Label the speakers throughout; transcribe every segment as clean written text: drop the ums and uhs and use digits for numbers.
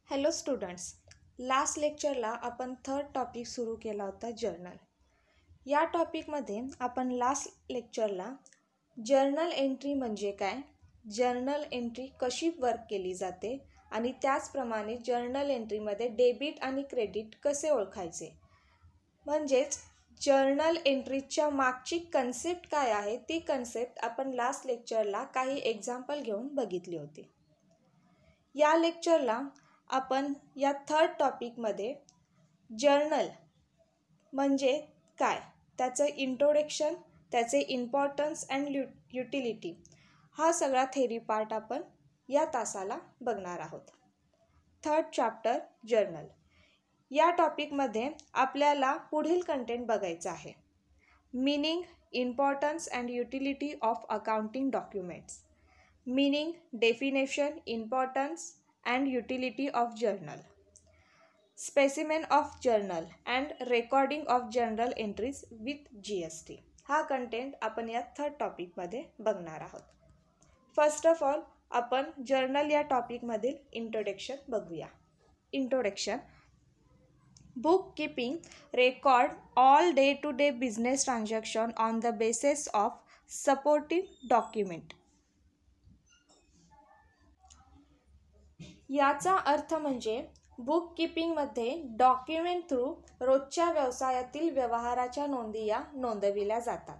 Speaker 1: Hello students, last लेक्चरला आपण third topic सुरू केला होता जर्नल. या टॉपिकमध्ये आपण लास्ट लेक्चरला जर्नल एंट्री म्हणजे काय, जर्नल एंट्री कशी वर्क केली जाते आणि त्याचप्रमाणे जर्नल एंट्रीमध्ये डेबिट आणि क्रेडिट कसे ओळखायचे, म्हणजेच जर्नल एंट्रीच्या मागची कन्सेप्ट काय आहे ती कन्सेप्ट आपण लास्ट लेक्चरला काही एक्झाम्पल घेऊन बघितली होती. या लेक्चरला आपण या थर्ड टॉपिकमध्ये जर्नल म्हणजे काय, त्याचं इंट्रोडक्शन, त्याचे इम्पॉर्टन्स अँड युटिलिटी हा सगळा थेरी पार्ट आपण या तासाला बघणार आहोत. Third chapter journal. या टॉपिकमध्ये आपल्याला पुढील कंटेंट बघायचं आहे: meaning, importance and utility of accounting documents. Meaning, definition, importance and utility of journal, specimen of journal and recording of journal entries with GST. हा कंटेंट आपण या थर्ड टॉपिकमध्ये बघणार आहोत. फर्स्ट ऑफ ऑल आपण जर्नल या टॉपिकमधील इंट्रोडक्शन बघूया. Introduction. Book keeping record all day to day business transaction on the basis of supportive document. याचा अर्थ म्हणजे बुक कीपिंगमध्ये डॉक्युमेंट थ्रू रोजच्या व्यवसायातील व्यवहाराच्या नोंदी या नोंदविल्या जातात.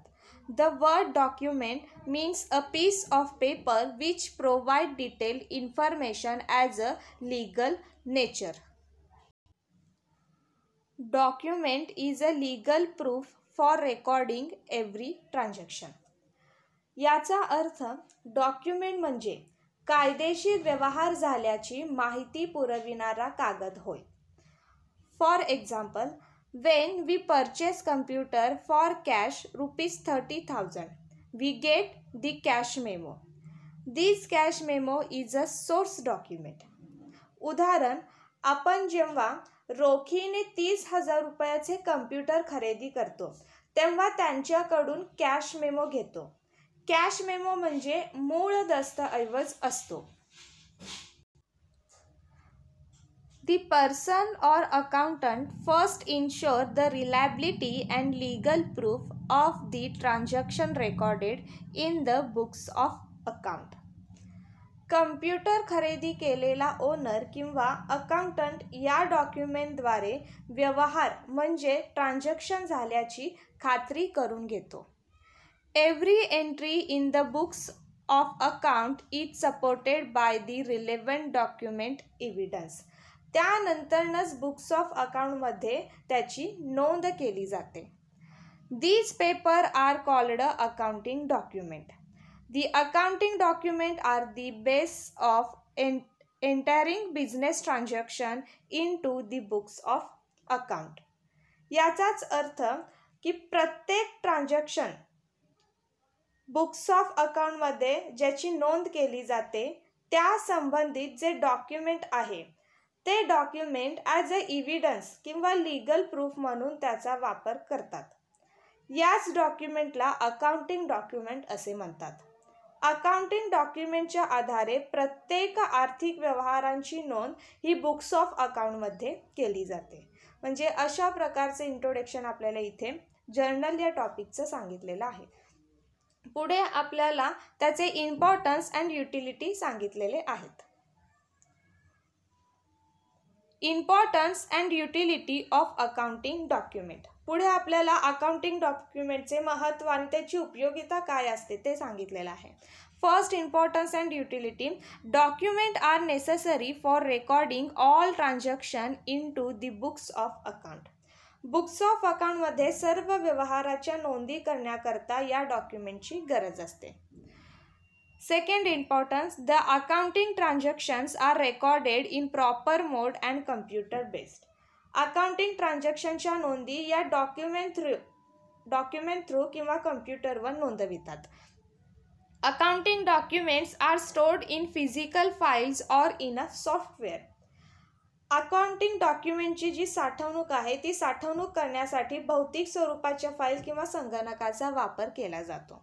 Speaker 1: The word document means a piece of paper which provide detailed information as a legal nature. Document is a legal proof for recording every transaction. याचा अर्थ डॉक्युमेंट म्हणजे कायदेशीर व्यवहार झाल्याची माहिती पुरविणारा कागद होय. For example, when we purchase computer for cash ₹30,000 we get the cash memo. This cash memo is a source document. उदाहरण, आपण जेव्हा रोखीने ₹30,000 कम्प्युटर खरेदी करतो तेव्हा त्यांच्याकडून कॅश मेमो घेतो. कॅश मेमो म्हणजे मूळ दस्तऐवज असतो. The person or accountant first ensure the reliability and legal proof of the transaction recorded in the books of account. Computer खरेदी केलेला ओनर किंवा अकाउंटंट या डॉक्युमेंटद्वारे व्यवहार म्हणजे ट्रान्झॅक्शन झाल्याची खात्री करून घेतो. Every entry in the books of account is supported by the relevant document evidence. त्यानंतरच बुक्स ऑफ अकाउंटमध्ये त्याची नोंद केली जाते. These paper are called accounting document. The accounting document are the base of entering business transaction into the books of account. याचाच अर्थ की प्रत्येक ट्रान्झॅक्शन बुक्स ऑफ अकाउंटमध्ये ज्याची नोंद केली जाते त्या संबंधित जे डॉक्युमेंट आहे ते डॉक्युमेंट ॲज अ इव्हिडन्स किंवा लीगल प्रूफ म्हणून त्याचा वापर करतात. याच डॉक्युमेंटला अकाउंटिंग डॉक्युमेंट असे म्हणतात. अकाउंटिंग डॉक्युमेंटच्या आधारे प्रत्येक आर्थिक व्यवहारांची नोंद ही बुक्स ऑफ अकाउंटमध्ये केली जाते. म्हणजे अशा प्रकारचे इंट्रोडक्शन आपल्याला इथे जर्नल या टॉपिकचं सांगितलेलं आहे. पुढे आपल्याला त्याचे इम्पॉर्टन्स अँड युटिलिटी सांगितलेले आहेत. Importance and utility of accounting document. पुढे आपल्याला अकाउंटिंग डॉक्युमेंटचे महत्त्व आणि त्याची उपयोगिता काय असते ते सांगितलेलं आहे. First, importance and utility. Document are necessary for recording all transaction into the books of account. Books of अकाउंटमध्ये सर्व व्यवहाराच्या नोंदी करण्याकरता या डॉक्युमेंटची गरज असते. Second importance. The accounting transactions are recorded in proper mode and computer based. Accounting ट्रान्झॅक्शनच्या नोंदी या डॉक्युमेंट थ्रू किंवा कम्प्युटरवर नोंदवितात. Accounting documents are stored in physical files or in a software. Accounting डॉक्युमेंटची जी साठवणूक आहे ती साठवणूक करण्यासाठी भौतिक स्वरूपाच्या फाईल किंवा संगणकाचा वापर केला जातो.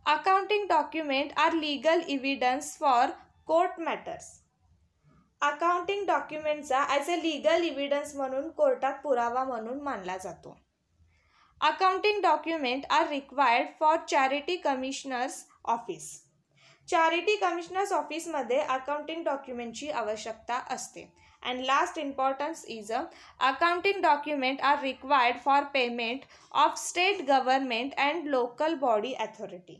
Speaker 1: Accounting document are legal evidence for court matters. Accounting डॉक्युमेंटचा ॲज अ लीगल इव्हिडन्स म्हणून कोर्टात पुरावा म्हणून मानला जातो. Accounting document are required for charity commissioners office. Charity commissioners ऑफिसमध्ये अकाउंटिंग डॉक्युमेंटची आवश्यकता असते. And last importance is accounting document are required for payment of state government and local body authority.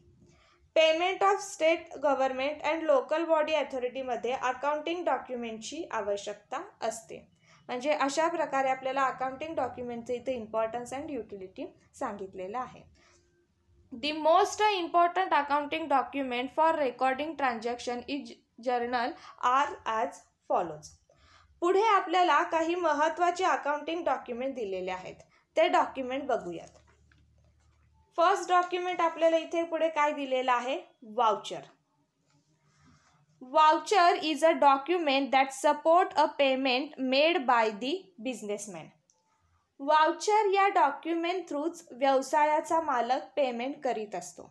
Speaker 1: Payment of state government and local body अथॉरिटीमध्ये accounting डॉक्युमेंटची आवश्यकता असते. म्हणजे अशा प्रकारे आपल्याला अकाउंटिंग डॉक्युमेंटचे इथे इम्पॉर्टन्स अँड युटिलिटी सांगितलेलं आहे. The most important accounting document for recording transaction is journal are as follows. पुढे आपल्याला काही महत्त्वाचे अकाउंटिंग डॉक्युमेंट दिलेले आहेत. ते डॉक्युमेंट बघूयात. फर्स्ट डॉक्युमेंट आपल्याला इथे पुढे काय दिलेलं आहे? Voucher. Voucher is a document that support a payment made by the businessman. Voucher या डॉक्युमेंट थ्रूच व्यवसायाचा मालक पेमेंट करीत असतो.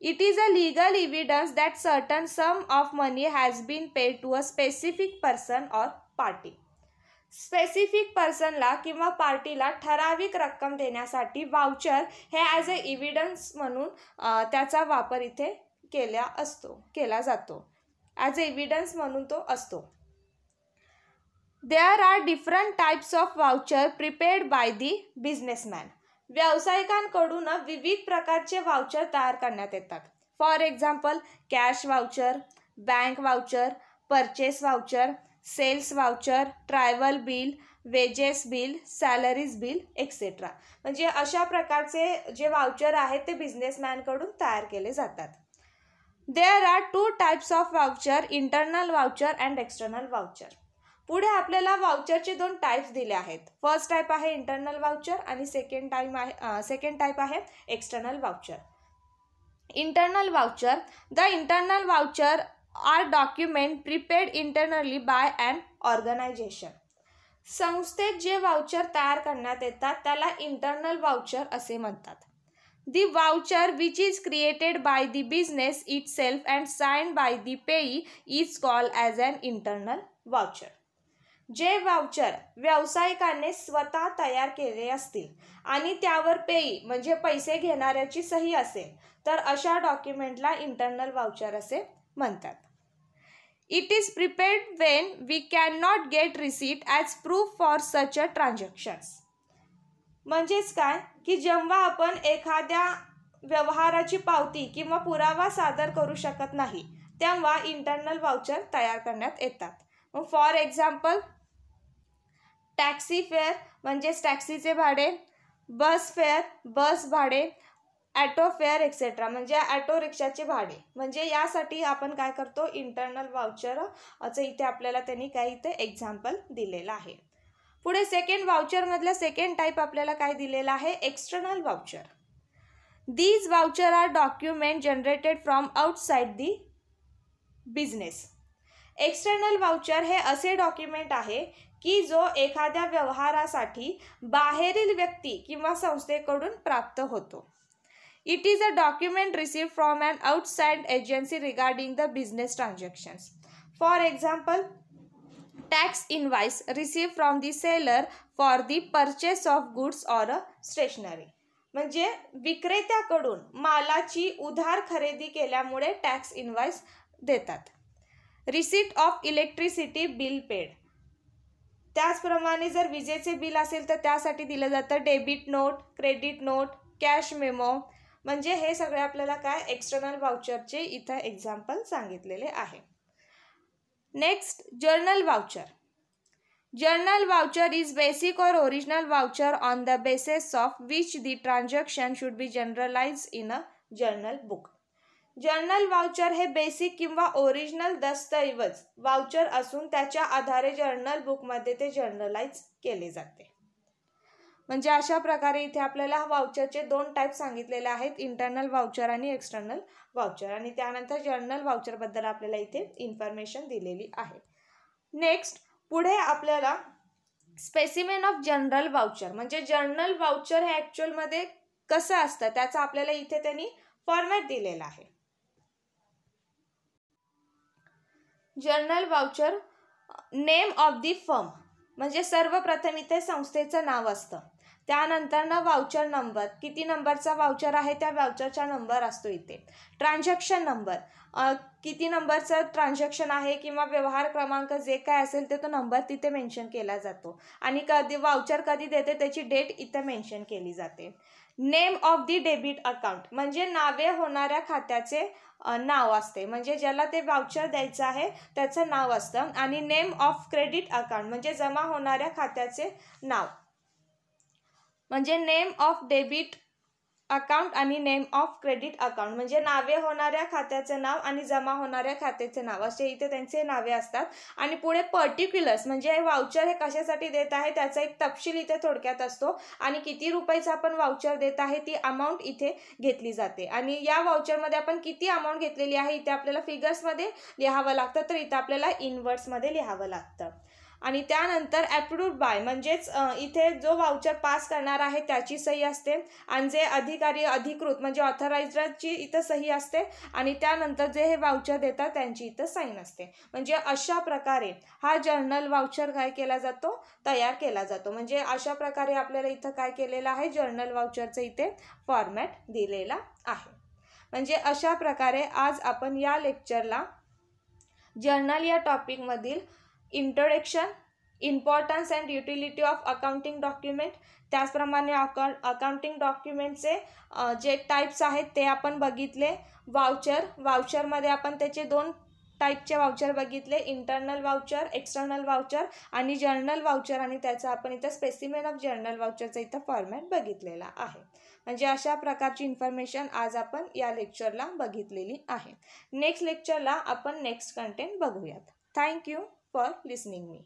Speaker 1: It is a legal evidence that certain sum of money has been paid to a specific person or party. Specific पर्सनला किंवा पार्टीला ठराविक रक्कम देण्यासाठी वाउचर हे ॲज अ इव्हिडन्स म्हणून त्याचा वापर इथे केला जातो. ॲज अ इव्हिडन्स म्हणून तो असतो. There are different types of voucher prepared by the businessman. व्यावसायिकांकडून विविध प्रकारचे वाउचर तयार करण्यात येतात. For example cash voucher, bank voucher, purchase voucher, sales voucher, travel bill, wages bill, salaries bill etcetera. म्हणजे अशा प्रकारचे जे वाउचर आहेत ते बिझनेसमॅनकडून तयार केले जातात. There are two types of voucher, internal voucher and external voucher. पुढे आपल्याला वाउचरचे दोन टाइप्स दिले आहेत. फर्स्ट टाइप आहे इंटरनल वाउचर आणि सेकंड टाइप आहे external voucher. Internal voucher. The internal voucher are document prepared internally by an organisation. संस्थेत जे वाउचर तयार करण्यात येतात त्याला इंटरनल वाउचर असे म्हणतात. The voucher which is created by the business itself and signed by the payee is called as an internal voucher. जे voucher व्यावसायिकाने स्वतः तयार केले असतील आणि त्यावर पेई म्हणजे पैसे घेणाऱ्याची सही असेल तर अशा डॉक्युमेंटला इंटरनल वाउचर असे म्हणतात. It is prepared when we can not get receipt as proof for such a transactions. म्हणजेच काय की जेव्हा आपण एखाद्या व्यवहाराची पावती किंवा पुरावा सादर करू शकत नाही तेव्हा इंटरनल वाउचर तयार करण्यात येतात. फॉर एक्झाम्पल टॅक्सी फेअर म्हणजेच टॅक्सीचे भाडे, बस फेअर बस भाडे, ॲटो फेअर एक्सेट्रा म्हणजे ॲटो रिक्षाचे भाडे. म्हणजे यासाठी आपण काय करतो इंटरनल वाउचरचं इथे आपल्याला त्यांनी काही इथे एक्झाम्पल दिलेलं आहे. पुढे सेकंड वाउचरमधला सेकंड टाईप आपल्याला काय दिलेला आहे? External voucher. These voucher are document generated from outside the business. External voucher हे असे डॉक्युमेंट आहे की जो एखाद्या व्यवहारासाठी बाहेरील व्यक्ती किंवा संस्थेकडून प्राप्त होतो. It is a document received from an outside agency regarding the business transactions. For example tax invoice received from the seller for the purchase of goods or a stationery. म्हणजे विक्रेत्याकडून मालाची उधार खरेदी केल्यामुळे टॅक्स इनवाइस देतात. Receipt of electricity bill paid. त्याचप्रमाणे जर विजेचे बिल असेल तर त्यासाठी दिलं जातं debit note, credit note, cash memo. म्हणजे हे सगळे आपल्याला काय एक्सटर्नल वाउचरचे इथं एक्झाम्पल सांगितलेले आहे. Next journal voucher. Journal voucher is basic और original voucher on the basis of which the transaction should be journalise in a journal book. Journal voucher हे बेसिक किंवा ओरिजिनल दस्तऐवज वाउचर असून त्याच्या आधारे जर्नल बुकमध्ये ते जर्नलाइज केले जाते. म्हणजे अशा प्रकारे इथे आपल्याला वाउचरचे दोन टाईप सांगितलेले आहेत, इंटरनल वाउचर आणि एक्सटर्नल वाउचर. आणि त्यानंतर जर्नल वाउचरबद्दल आपल्याला इथे इन्फॉर्मेशन दिलेली आहे. नेक्स्ट पुढे आपल्याला स्पेसिमेन ऑफ जनरल वाउचर म्हणजे जर्नल वाउचर हे ॲक्च्युअलमध्ये कसं असतं त्याचा आपल्याला इथे त्यांनी फॉर्मॅट दिलेला आहे. Journal voucher name of the firm म्हणजे सर्वप्रथम इथे संस्थेचं नाव असतं. त्यानंतरनं वाउचर नंबर, किती नंबरचा वाउचर आहे त्या वाउचरचा नंबर असतो इथे. ट्रान्झॅक्शन नंबर, किती नंबरचं ट्रान्झॅक्शन आहे किंवा व्यवहार क्रमांक जे काय असेल ते तो नंबर तिथे मेन्शन केला जातो. आणि कधी वाउचर कधी देते त्याची डेट इथे मेन्शन केली जाते. Name of the debit account म्हणजे नावे होणाऱ्या खात्याचे नाव असते, म्हणजे ज्याला ते वाउचर द्यायचं आहे त्याचं नाव असतं. आणि नेम ऑफ क्रेडिट अकाउंट म्हणजे जमा होणाऱ्या खात्याचे नाव, म्हणजे नेम ऑफ डेबिट अकाउंट आणि नेम ऑफ क्रेडिट अकाउंट म्हणजे नावे होणाऱ्या खात्याचे नाव आणि जमा होणाऱ्या खात्याचे नाव असे इथे त्यांचे नावे असतात. आणि पुढे पर्टिक्युलर्स म्हणजे वाउचर हे कशासाठी देत आहे त्याचा एक तपशील इथे थोडक्यात असतो. आणि किती रुपयाचं आपण वाउचर देत आहे ती अमाऊंट इथे घेतली जाते. आणि या वाउचरमध्ये आपण किती अमाऊंट घेतलेली आहे इथे आपल्याला फिगर्समध्ये लिहावं लागतं, तर इथं आपल्याला इनवर्ड्समध्ये लिहावं लागतं. आणि त्यानंतर अप्रूव्ड बाय म्हणजेच इथे जो वाउचर पास करणार आहे त्याची सही असते. आणि जे अधिकारी अधिकृत म्हणजे ऑथराइज्डची इथं सही असते. आणि त्यानंतर जे हे वाउचर देतात त्यांची इथं साईन असते. म्हणजे अशा प्रकारे हा जर्नल वाउचर काय केला जातो, तयार केला जातो. म्हणजे अशा प्रकारे आपल्याला इथं काय केलेलं आहे, जर्नल वाउचरचं इथे फॉर्मॅट दिलेला आहे. म्हणजे अशा प्रकारे आज आपण या लेक्चरला जर्नल या टॉपिकमधील introduction, importance and utility of accounting document, त्याचप्रमाणे अकाउंटिंग डॉक्युमेंटचे जे टाईप्स आहेत ते आपण बघितले. वाउचरमध्ये आपण त्याचे 2 टाईपचे वाउचर बघितले, इंटरनल वाउचर, एक्सटर्नल वाउचर आणि जर्नल वाउचर. आणि त्याचा आपण इथं स्पेसिमेन ऑफ जर्नल वाउचरचा इथं फॉर्मॅट बघितलेला आहे. म्हणजे अशा प्रकारची इन्फॉर्मेशन आज आपण या लेक्चरला बघितलेली आहे. नेक्स्ट लेक्चरला आपण नेक्स्ट कंटेंट बघूयात. Thank you for listening me.